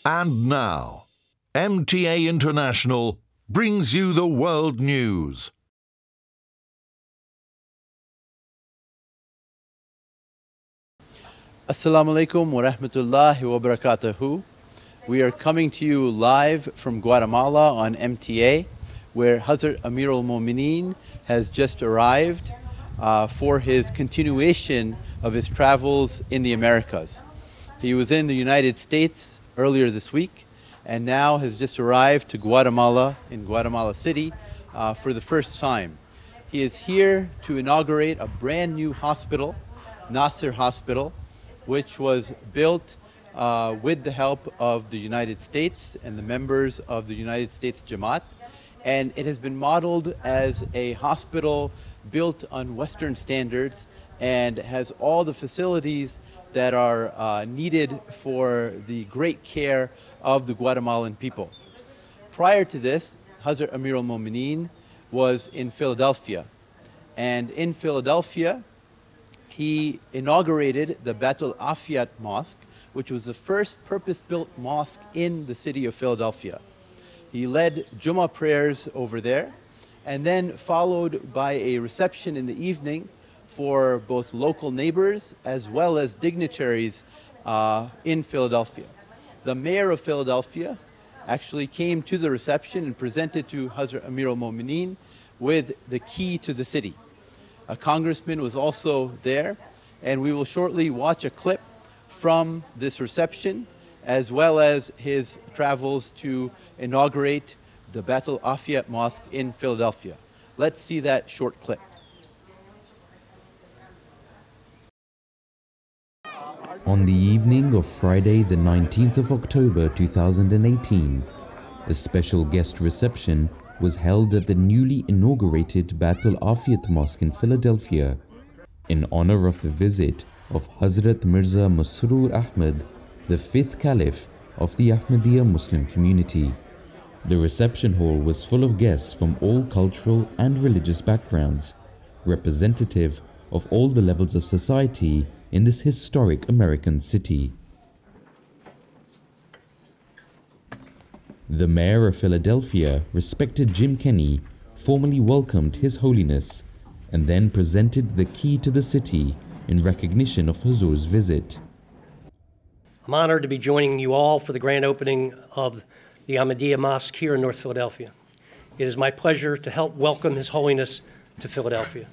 And now, MTA International brings you the world news. Assalamu alaikum wa rahmatullahi wa barakatuhu. We are coming to you live from Guatemala on MTA, where Hazrat Amir al-Mu'mineen has just arrived for his continuation of his travels in the Americas. He was in the United States earlier this week and now has just arrived to Guatemala, in Guatemala City, for the first time. He is here to inaugurate a brand new hospital, Nasser Hospital, which was built with the help of the United States and the members of the United States Jamaat. And it has been modeled as a hospital built on Western standards and has all the facilities that are needed for the great care of the Guatemalan people. Prior to this, Hazrat Amir al-Mu'mineen was in Philadelphia. And in Philadelphia, he inaugurated the Batul Afiyat Mosque, which was the first purpose-built mosque in the city of Philadelphia. He led Jummah prayers over there, and then followed by a reception in the evening for both local neighbors as well as dignitaries in Philadelphia. The mayor of Philadelphia actually came to the reception and presented to Hazrat Amir al-Mu'mineen with the key to the city. A congressman was also there, and we will shortly watch a clip from this reception as well as his travels to inaugurate the Batul Afiyat Mosque in Philadelphia. Let's see that short clip. On the evening of Friday, the 19th of October 2018, a special guest reception was held at the newly inaugurated Batul Afiyat Mosque in Philadelphia in honor of the visit of Hazrat Mirza Masroor Ahmad, the fifth caliph of the Ahmadiyya Muslim community. The reception hall was full of guests from all cultural and religious backgrounds, representative of all the levels of society in this historic American city. The mayor of Philadelphia, respected Jim Kenney, formally welcomed His Holiness and then presented the key to the city in recognition of Hazur's visit. I'm honored to be joining you all for the grand opening of the Ahmadiyya Mosque here in North Philadelphia. It is my pleasure to help welcome His Holiness to Philadelphia.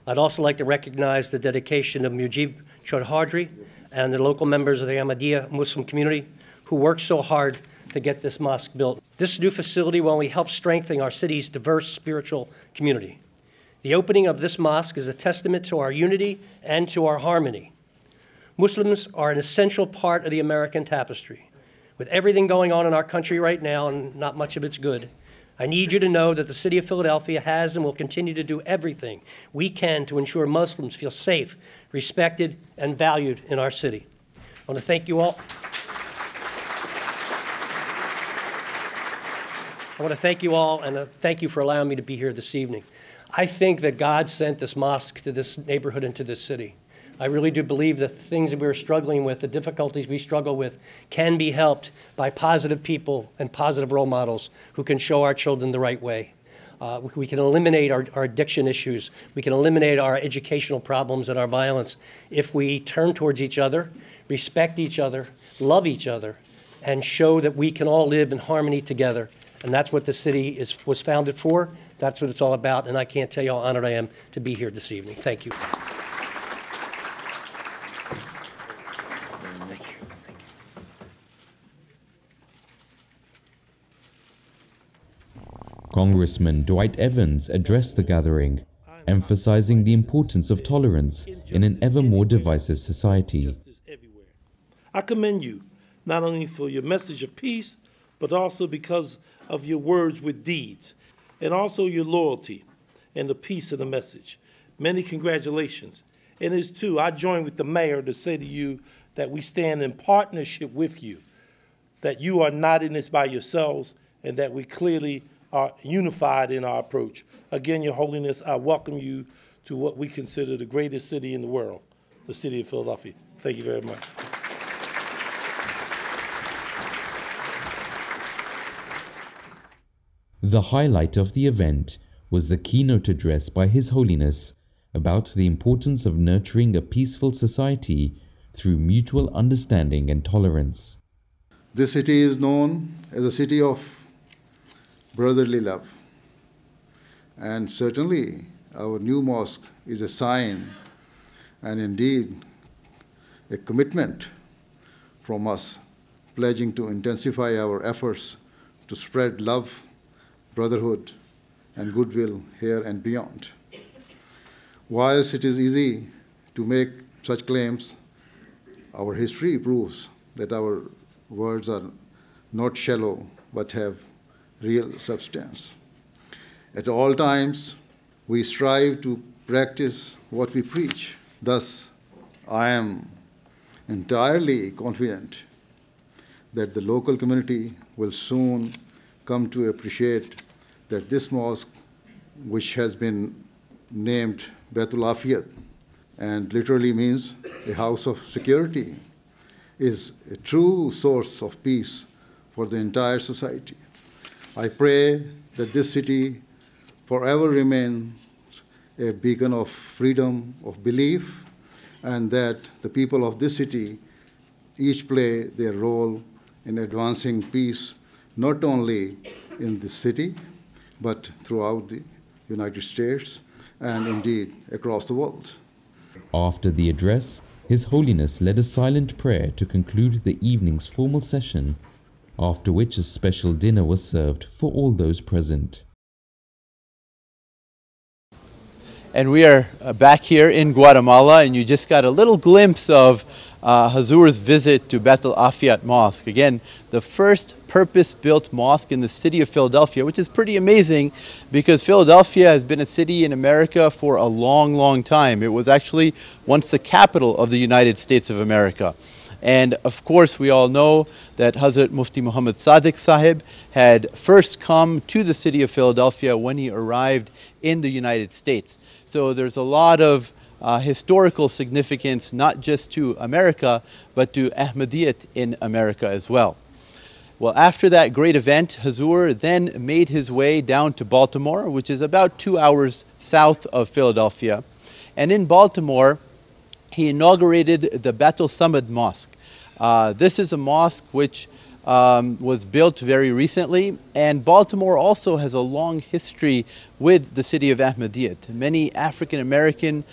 I'd also like to recognize the dedication of Mujib Chaudhry and the local members of the Ahmadiyya Muslim community who worked so hard to get this mosque built. This new facility will only help strengthen our city's diverse spiritual community. The opening of this mosque is a testament to our unity and to our harmony. Muslims are an essential part of the American tapestry. With everything going on in our country right now, and not much of it's good, I need you to know that the city of Philadelphia has and will continue to do everything we can to ensure Muslims feel safe, respected, and valued in our city. I want to thank you all. And thank you for allowing me to be here this evening. I think that God sent this mosque to this neighborhood and to this city. I really do believe that the things that we're struggling with, the difficulties we struggle with, can be helped by positive people and positive role models who can show our children the right way. We can eliminate our addiction issues. We can eliminate our educational problems and our violence if we turn towards each other, respect each other, love each other, and show that we can all live in harmony together. And that's what the city was founded for. That's what it's all about. And I can't tell you how honored I am to be here this evening. Thank you. Congressman Dwight Evans addressed the gathering, emphasizing the importance of tolerance in an ever more divisive society. I commend you not only for your message of peace, but also because of your words with deeds, and also your loyalty and the peace of the message. Many congratulations. And it's too, I join with the mayor to say to you that we stand in partnership with you, that you are not in this by yourselves, and that we clearly are unified in our approach. Again, Your Holiness, I welcome you to what we consider the greatest city in the world, the city of Philadelphia. Thank you very much. The highlight of the event was the keynote address by His Holiness about the importance of nurturing a peaceful society through mutual understanding and tolerance. This city is known as a city of brotherly love. And certainly our new mosque is a sign and indeed a commitment from us, pledging to intensify our efforts to spread love, brotherhood, and goodwill here and beyond. Whilst it is easy to make such claims, our history proves that our words are not shallow but have real substance. At all times, we strive to practice what we preach. Thus, I am entirely confident that the local community will soon come to appreciate that this mosque, which has been named Baitul Afiyat and literally means a house of security, is a true source of peace for the entire society. I pray that this city forever remains a beacon of freedom of belief, and that the people of this city each play their role in advancing peace, not only in this city, but throughout the United States and indeed across the world. After the address, His Holiness led a silent prayer to conclude the evening's formal session, after which a special dinner was served for all those present. And we are back here in Guatemala, and you just got a little glimpse of Hazur's visit to Baitul Afiyat Mosque. Again, the first purpose-built mosque in the city of Philadelphia, which is pretty amazing because Philadelphia has been a city in America for a long, long time. It was actually once the capital of the United States of America. And of course, we all know that Hazrat Mufti Muhammad Sadiq Sahib had first come to the city of Philadelphia when he arrived in the United States. So there's a lot of historical significance, not just to America, but to Ahmadiyyat in America as well. Well, after that great event, Hazur then made his way down to Baltimore, which is about 2 hours south of Philadelphia. And in Baltimore, he inaugurated the Baitul Samad Mosque. This is a mosque which was built very recently, and Baltimore also has a long history with the city of Ahmadiyyat. Many African American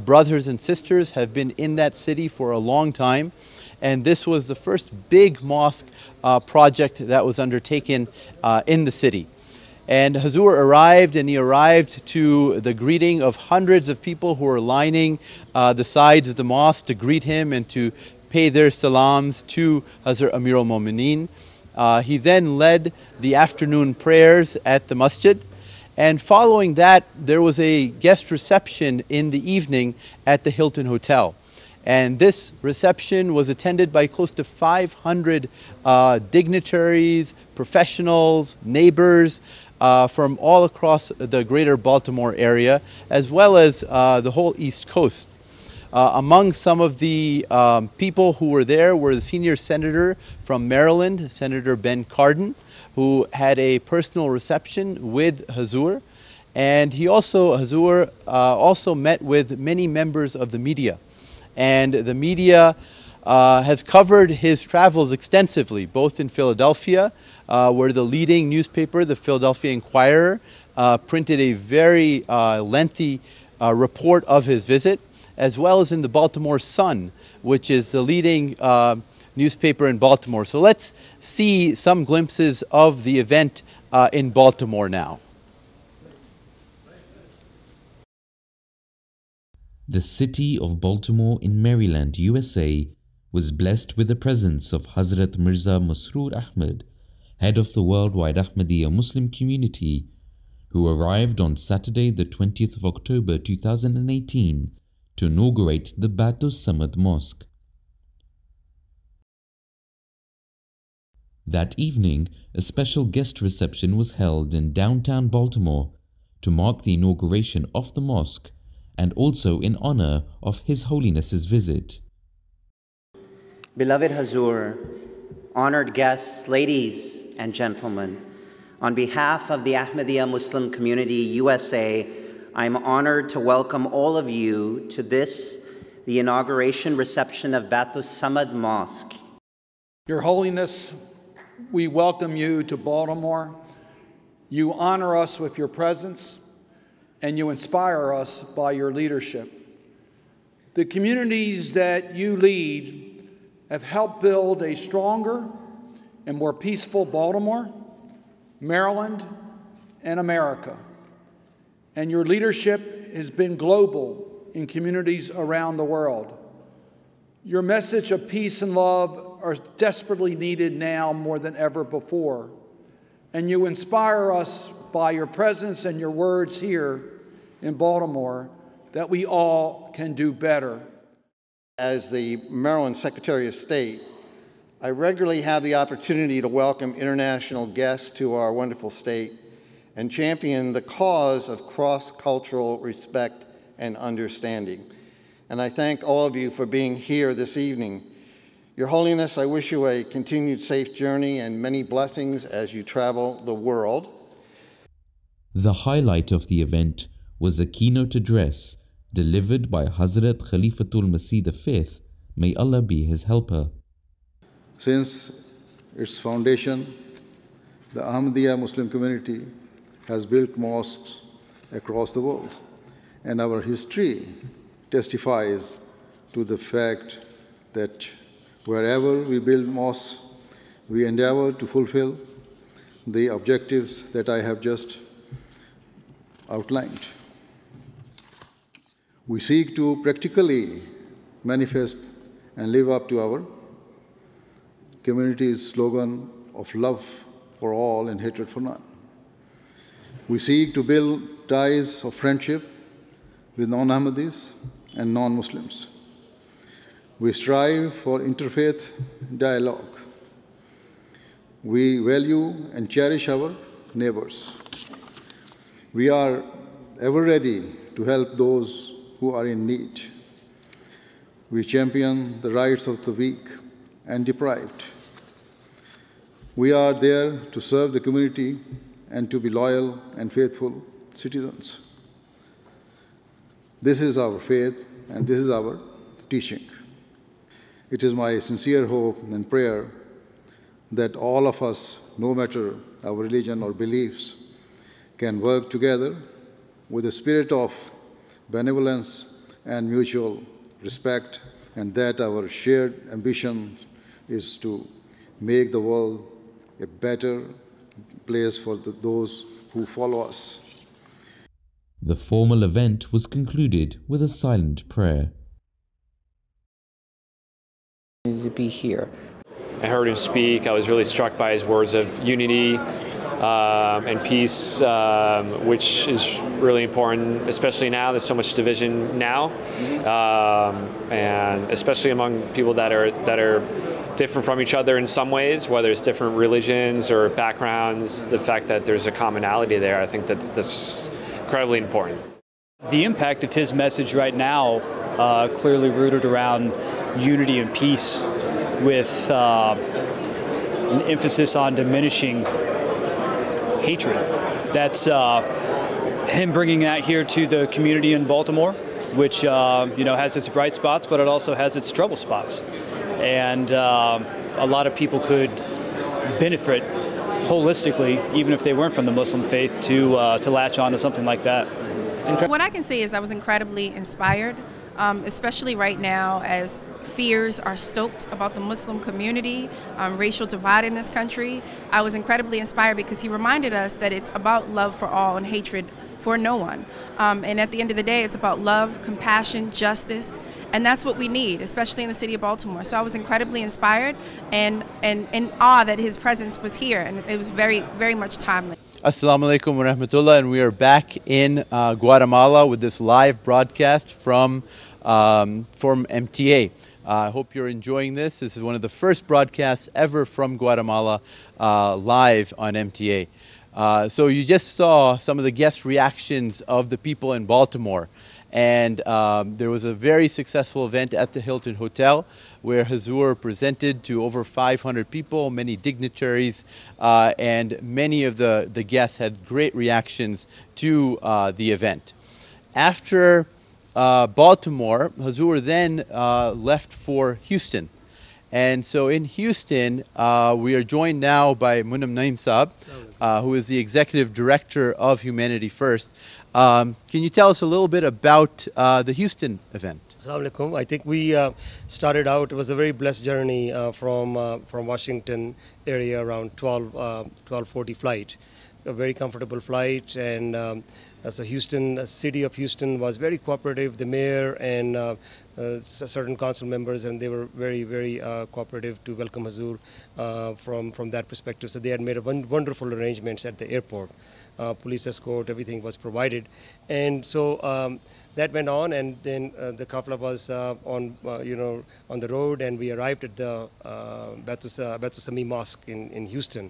brothers and sisters have been in that city for a long time, and this was the first big mosque project that was undertaken in the city. And Hazur arrived, and he arrived to the greeting of hundreds of people who were lining the sides of the mosque to greet him and to pay their salams to Hazrat Amir al-Mu'mineen. He then led the afternoon prayers at the masjid, and following that there was a guest reception in the evening at the Hilton Hotel. And this reception was attended by close to 500 dignitaries, professionals, neighbors from all across the greater Baltimore area, as well as the whole East Coast. Among some of the people who were there were the senior senator from Maryland, Senator Ben Cardin, who had a personal reception with Hazur. And Hazur also met with many members of the media. And the media has covered his travels extensively, both in Philadelphia, where the leading newspaper, the Philadelphia Inquirer, printed a very lengthy report of his visit, as well as in the Baltimore Sun, which is the leading newspaper in Baltimore. So let's see some glimpses of the event in Baltimore now. The city of Baltimore in Maryland, USA, was blessed with the presence of Hazrat Mirza Masroor Ahmad, head of the worldwide Ahmadiyya Muslim community, who arrived on Saturday the 20th of October 2018 to inaugurate the Baitul Samad Mosque. That evening, a special guest reception was held in downtown Baltimore to mark the inauguration of the mosque and also in honor of His Holiness's visit. Beloved Hazur, honored guests, ladies and gentlemen, On behalf of the Ahmadiyya Muslim Community USA, I'm honored to welcome all of you to the inauguration reception of Baitul Samad Mosque. Your Holiness, we welcome you to Baltimore. You honor us with your presence, and you inspire us by your leadership. The communities that you lead have helped build a stronger and more peaceful Baltimore, Maryland, and America. And your leadership has been global in communities around the world. Your message of peace and love are desperately needed now more than ever before. And you inspire us by your presence and your words here in Baltimore that we all can do better. As the Maryland Secretary of State, I regularly have the opportunity to welcome international guests to our wonderful state and champion the cause of cross-cultural respect and understanding. And I thank all of you for being here this evening. Your Holiness, I wish you a continued safe journey and many blessings as you travel the world. The highlight of the event was a keynote address delivered by Hazrat Khalifatul Masih V, may Allah be his helper. Since its foundation, the Ahmadiyya Muslim community has built mosques across the world, and our history testifies to the fact that wherever we build mosques, we endeavor to fulfill the objectives that I have just outlined. We seek to practically manifest and live up to our community's slogan of love for all and hatred for none. We seek to build ties of friendship with non-Ahmadis and non-Muslims. We strive for interfaith dialogue. We value and cherish our neighbors. We are ever ready to help those who are in need. We champion the rights of the weak and deprived. We are there to serve the community and to be loyal and faithful citizens. This is our faith and this is our teaching. It is my sincere hope and prayer that all of us, no matter our religion or beliefs, can work together with a spirit of benevolence and mutual respect, and that our shared ambition is to make the world a better place for those who follow us. The formal event was concluded with a silent prayer. To be here. I heard him speak. I was really struck by his words of unity and peace, which is really important, especially now. There's so much division now, and especially among people that are different from each other in some ways, whether it's different religions or backgrounds. The fact that there's a commonality there, I think that's incredibly important. The impact of his message right now, clearly rooted around unity and peace, with an emphasis on diminishing hatred. That's him bringing that here to the community in Baltimore, which has its bright spots, but it also has its trouble spots. And a lot of people could benefit holistically, even if they weren't from the Muslim faith, to latch on to something like that. What I can say is I was incredibly inspired, especially right now as fears are stoked about the Muslim community, racial divide in this country. I was incredibly inspired because he reminded us that it's about love for all and hatred for no one. And at the end of the day, it's about love, compassion, justice, and that's what we need, especially in the city of Baltimore. So I was incredibly inspired and in awe that his presence was here, and it was very, very much timely. Assalamu alaikum wa rahmatullah, and we are back in Guatemala with this live broadcast from MTA. I hope you're enjoying this. This is one of the first broadcasts ever from Guatemala live on MTA. So you just saw some of the guest reactions of the people in Baltimore. And there was a very successful event at the Hilton Hotel where Hazur presented to over 500 people, many dignitaries, and many of the guests had great reactions to the event. After Baltimore, Hazur then left for Houston. And so in Houston, we are joined now by Munam Naeem Saab, who is the Executive Director of Humanity First. Can you tell us a little bit about the Houston event? Assalamu alaikum. I think we started out, it was a very blessed journey from Washington area around 12:40 flight. A very comfortable flight, and so Houston, city of Houston was very cooperative. The mayor and certain council members, and they were very, very cooperative to welcome Hazur from that perspective. So they had made wonderful arrangements at the airport. Police escort, everything was provided, and so that went on. And then the kafla was on the road, and we arrived at the Batu Mosque in Houston.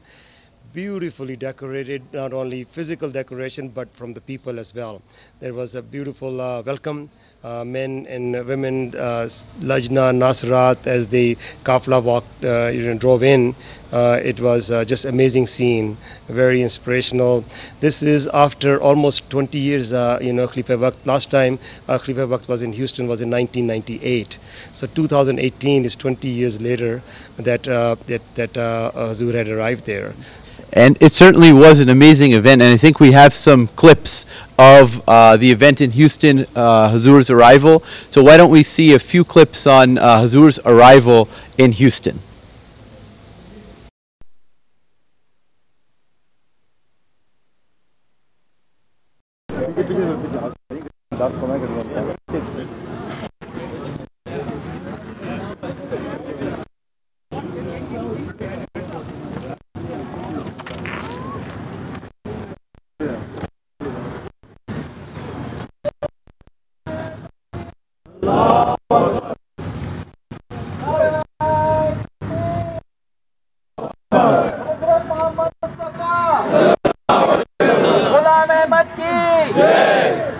Beautifully decorated, not only physical decoration, but from the people as well. There was a beautiful welcome, men and women, Lajna, Nasrat, as the kafla walked, drove in. It was just amazing scene, very inspirational. This is after almost 20 years, Khalifa Waqt. Last time Khalifa Waqt was in Houston was in 1998. So 2018 is 20 years later that Hazur had arrived there. And it certainly was an amazing event, and I think we have some clips of the event in Houston, Hazur's arrival. So why don't we see a few clips on Hazur's arrival in Houston?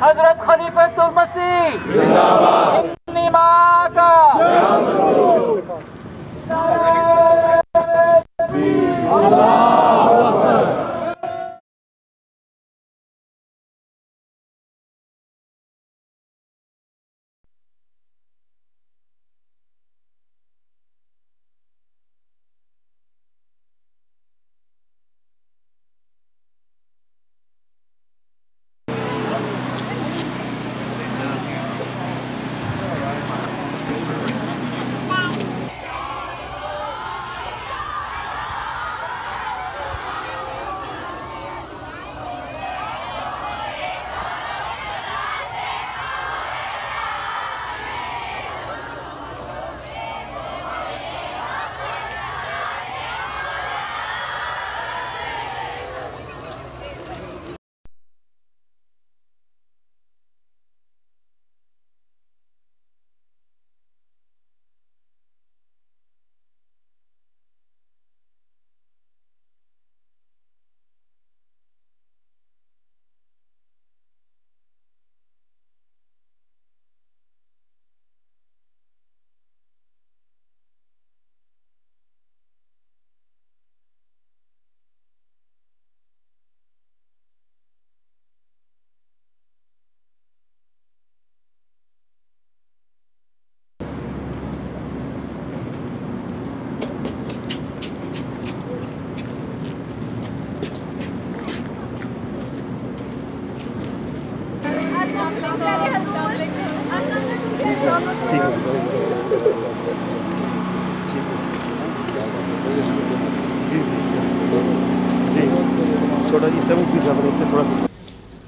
Hazrat Khalifatul Masih. Inni ma'aka. Allahu Akbar.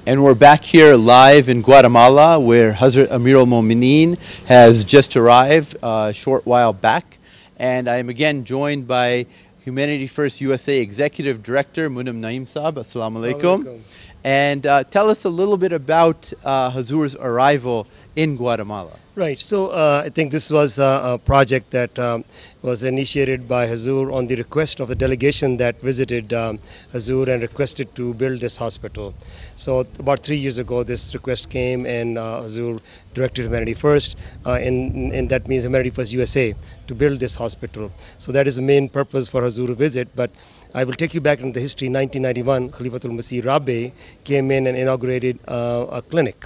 And we're back here live in Guatemala, where Hazrat Amir al-Mu'mineen has just arrived a short while back. And I am again joined by Humanity First USA Executive Director Munam Naeem Saab. Assalamu alaikum. And tell us a little bit about Hazur's arrival in Guatemala. Right. So I think this was a project that was initiated by Hazur on the request of the delegation that visited Hazur and requested to build this hospital. So about 3 years ago, this request came, and Hazur directed Humanity First, and that means Humanity First USA, to build this hospital. So that is the main purpose for Hazur to visit. But I will take you back into the history. 1991, Khalifatul Masih Rabi came in and inaugurated a clinic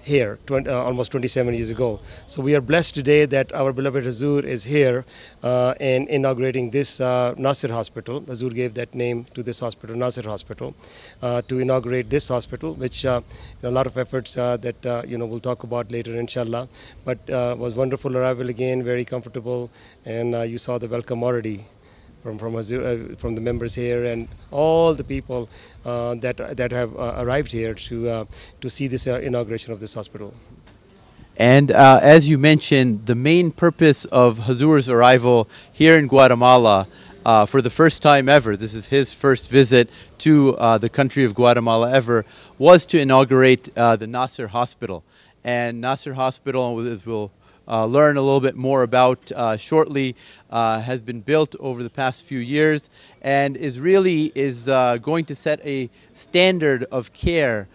here almost 27 years ago. So we are blessed today that our beloved Hazur is here and inaugurating this Nasser Hospital. Hazur gave that name to this hospital, Nasser Hospital, to inaugurate this hospital, which a lot of efforts that we'll talk about later, inshallah. But was wonderful arrival again, very comfortable, and you saw the welcome already from the members here and all the people that have arrived here to see this inauguration of this hospital. And as you mentioned, the main purpose of Hazur's arrival here in Guatemala for the first time ever, this is his first visit to the country of Guatemala ever, was to inaugurate the Nasser Hospital. And Nasser Hospital, as we'll learn a little bit more about shortly, has been built over the past few years and is going to set a standard of care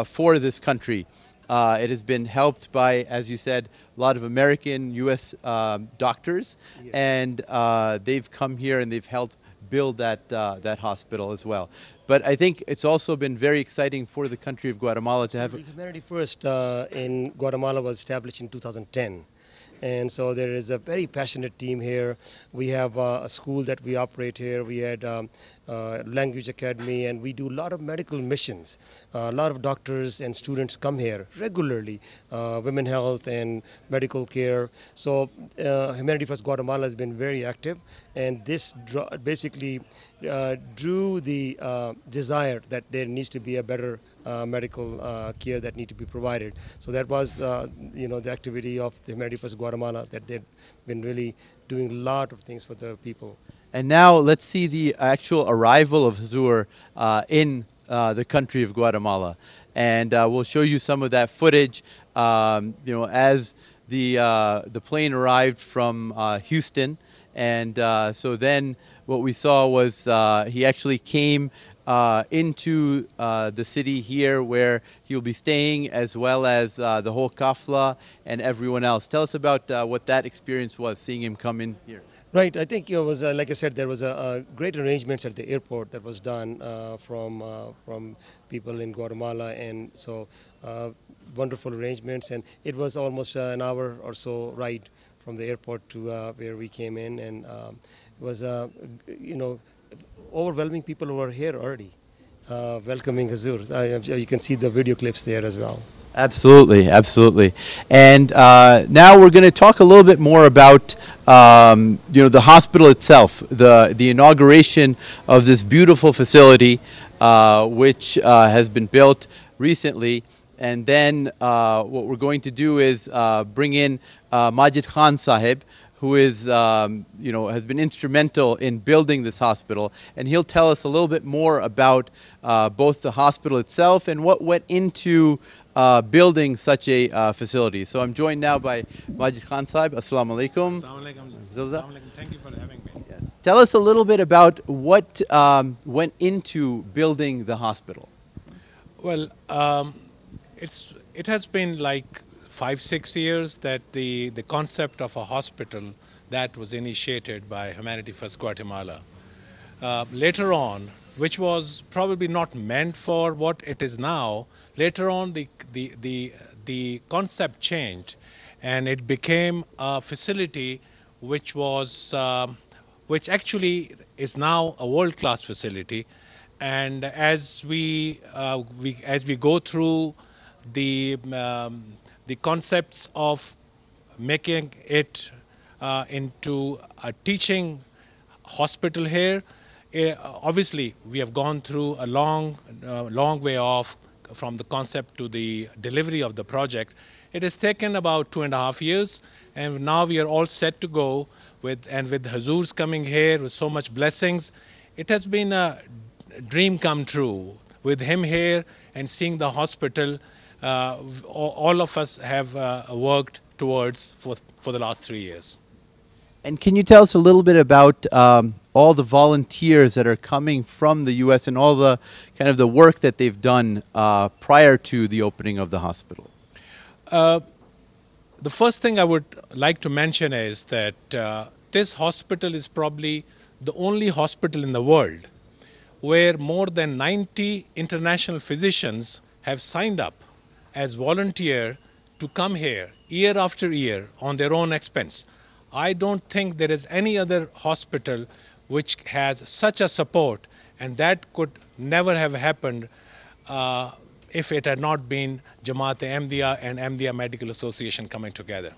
for this country. It has been helped by, as you said, a lot of American, U.S. doctors, yes. And they've come here and they've helped build that hospital as well. But I think it's also been very exciting for the country of Guatemala to have... Humanity First in Guatemala was established in 2010. And so there is a very passionate team here. We have a school that we operate here. We had language academy, and we do a lot of medical missions. A lot of doctors and students come here regularly, women health and medical care. So Humanity First Guatemala has been very active, and this basically drew the desire that there needs to be a better medical care that need to be provided. So that was, the activity of the Humanity First Guatemala, that they've been really doing a lot of things for the people. And now let's see the actual arrival of Hazur in the country of Guatemala. And we'll show you some of that footage, as the plane arrived from Houston. And so then what we saw was he actually came into the city here where he'll be staying, as well as the whole kafla and everyone else. Tell us about what that experience was, seeing him come in here. Right. I think it was, like I said, there was a great arrangements at the airport that was done from people in Guatemala, and so wonderful arrangements. And it was almost an hour or so ride from the airport to where we came in, and it was overwhelming people who were here already welcoming Hazur. You can see the video clips there as well. Absolutely, absolutely. And now we're going to talk a little bit more about the hospital itself, the inauguration of this beautiful facility, which has been built recently. And then what we're going to do is bring in Majid Khan Sahib, who is, has been instrumental in building this hospital. And he'll tell us a little bit more about both the hospital itself and what went into building such a facility. So I'm joined now by Majid Khan Sahib. Assalamu alaikum. Assalamu alaikum. Thank you for having me. Yes. Tell us a little bit about what went into building the hospital. Well, it has been like 5-6 years that the concept of a hospital that was initiated by Humanity First Guatemala. Later on, which was probably not meant for what it is now, later on the concept changed, and it became a facility which was which actually is now a world-class facility. And as we go through the concepts of making it into a teaching hospital here, obviously we have gone through a long way off from the concept to the delivery of the project. It has taken about 2.5 years, and now we are all set to go with Hazur's coming here with so much blessings. It has been a dream come true with him here and seeing the hospital all of us have worked towards for the last 3 years. And can you tell us a little bit about all the volunteers that are coming from the U.S. and all the kind of the work that they've done prior to the opening of the hospital? The first thing I would like to mention is that this hospital is probably the only hospital in the world where more than 90 international physicians have signed up as volunteers to come here year after year on their own expense. I don't think there is any other hospital which has such a support, and that could never have happened if it had not been Jamaat-e-Ahmadiyya and Ahmadiyya Medical Association coming together.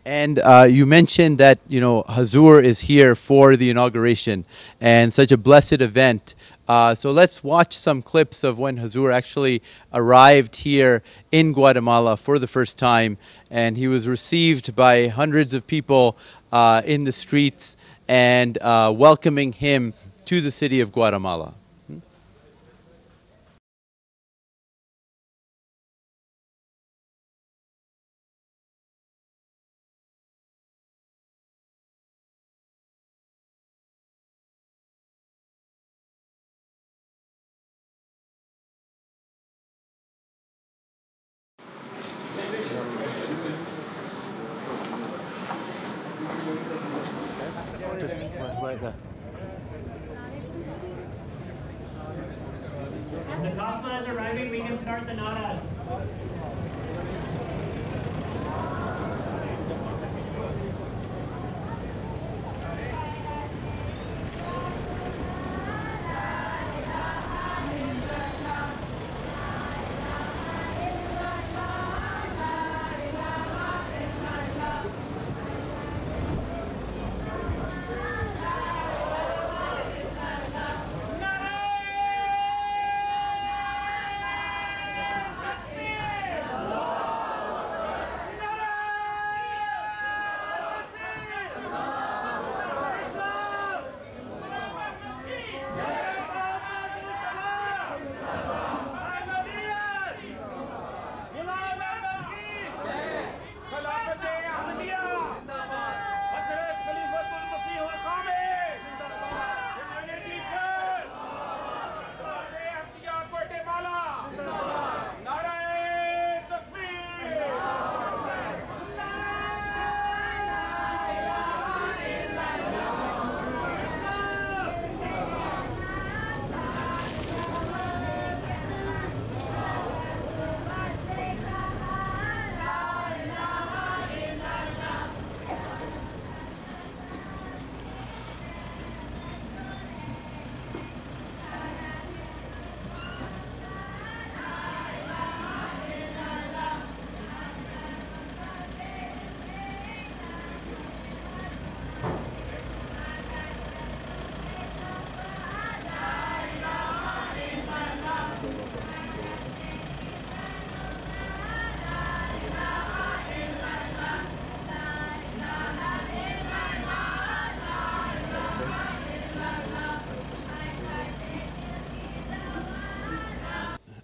And you mentioned that, you know, Hazur is here for the inauguration and such a blessed event. So let's watch some clips of when Hazur actually arrived here in Guatemala for the first time. And he was received by hundreds of people in the streets and welcoming him to the city of Guatemala. Right there. As the Kafla is arriving, we can start the naras.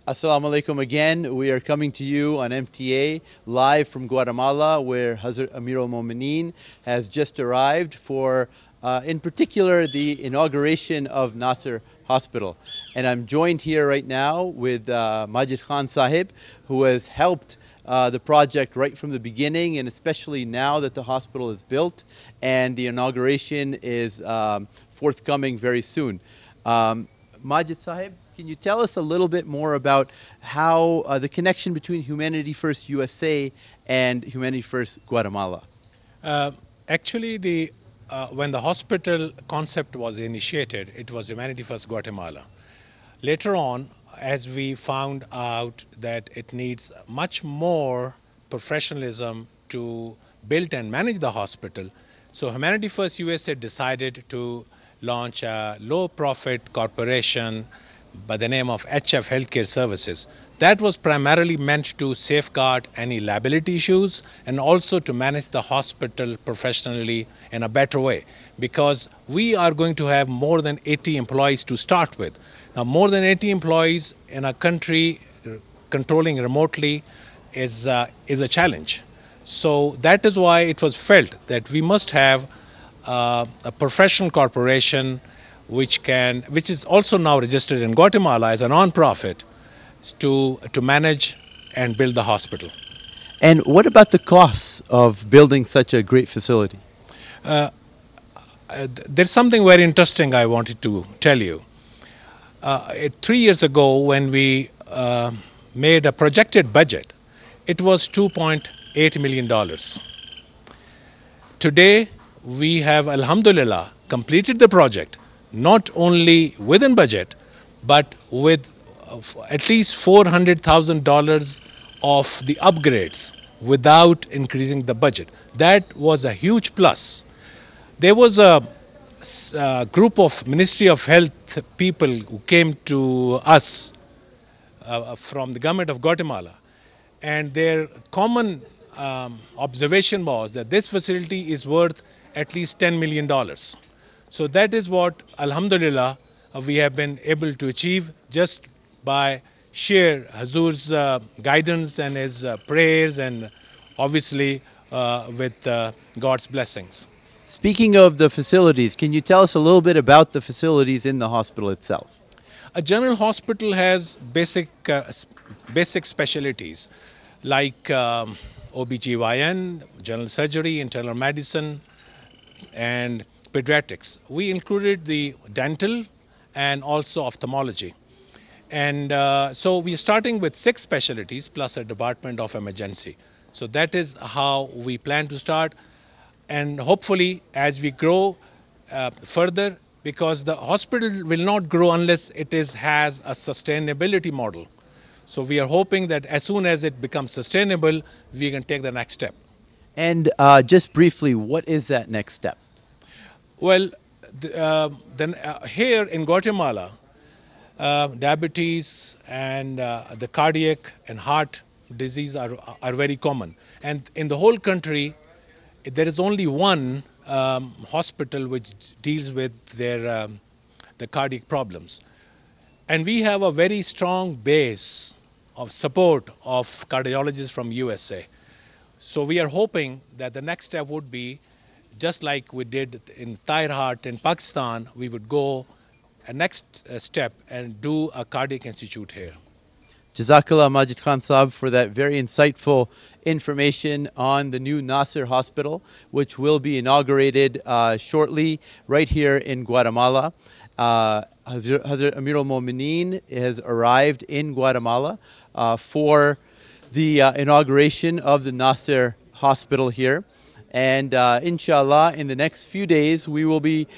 Assalamu alaikum again. We are coming to you on MTA live from Guatemala, where Hazrat Amir al-Mu'mineen has just arrived for, in particular, the inauguration of Nasser Hospital. And I'm joined here right now with Majid Khan Sahib, who has helped the project right from the beginning, and especially now that the hospital is built and the inauguration is forthcoming very soon. Majid Sahib, can you tell us a little bit more about how the connection between Humanity First USA and Humanity First Guatemala? Actually, when the hospital concept was initiated, it was Humanity First Guatemala. Later on, as we found out that it needs much more professionalism to build and manage the hospital, so Humanity First USA decided to launch a low-profit corporation by the name of HF Healthcare Services. That was primarily meant to safeguard any liability issues and also to manage the hospital professionally in a better way, because we are going to have more than 80 employees to start with. Now, more than 80 employees in a country controlling remotely is a challenge. So that is why it was felt that we must have a professional corporation which is also now registered in Guatemala as a non-profit to manage and build the hospital. And what about the costs of building such a great facility? There's something very interesting I wanted to tell you. 3 years ago, when we made a projected budget, it was $2.8 million. Today, we have, alhamdulillah, completed the project, not only within budget, but with at least $400,000 of the upgrades without increasing the budget. That was a huge plus. There was a group of Ministry of Health people who came to us from the government of Guatemala, and their common observation was that this facility is worth at least $10 million. So that is what, alhamdulillah, we have been able to achieve just by sheer Hazur's guidance and his prayers, and obviously with God's blessings. Speaking of the facilities, can you tell us a little bit about the facilities in the hospital itself? A general hospital has basic specialties like OBGYN, general surgery, internal medicine, and pediatrics. We included the dental and also ophthalmology. And so we're starting with 6 specialties plus a department of emergency. So that is how we plan to start. And hopefully, as we grow further, because the hospital will not grow unless it has a sustainability model. So we are hoping that as soon as it becomes sustainable, we can take the next step. And just briefly, what is that next step? Well, here in Guatemala, diabetes and the cardiac and heart disease are very common. And in the whole country, there is only one hospital which deals with the cardiac problems. And we have a very strong base of support of cardiologists from USA. So we are hoping that the next step would be, just like we did in Thyre Heart in Pakistan, we would go a next step and do a cardiac institute here. Jazakallah Majid Khan Saab for that very insightful information on the new Nasser Hospital, which will be inaugurated shortly right here in Guatemala. Hazrat Amir al-Mu'mineen has arrived in Guatemala for the inauguration of the Nasser Hospital here. And inshallah, in the next few days, we will be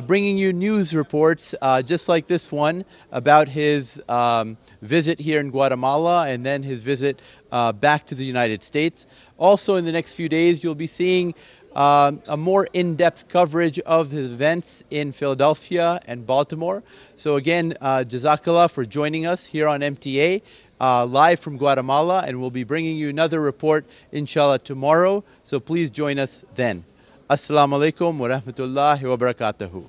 bringing you news reports just like this one about his visit here in Guatemala and then his visit back to the United States. Also, in the next few days, you'll be seeing a more in-depth coverage of his events in Philadelphia and Baltimore. So again, Jazakallah for joining us here on MTA. Live from Guatemala, and we'll be bringing you another report inshallah tomorrow, so please join us then. Assalamu alaikum wa rahmatullahi wa barakatuhu.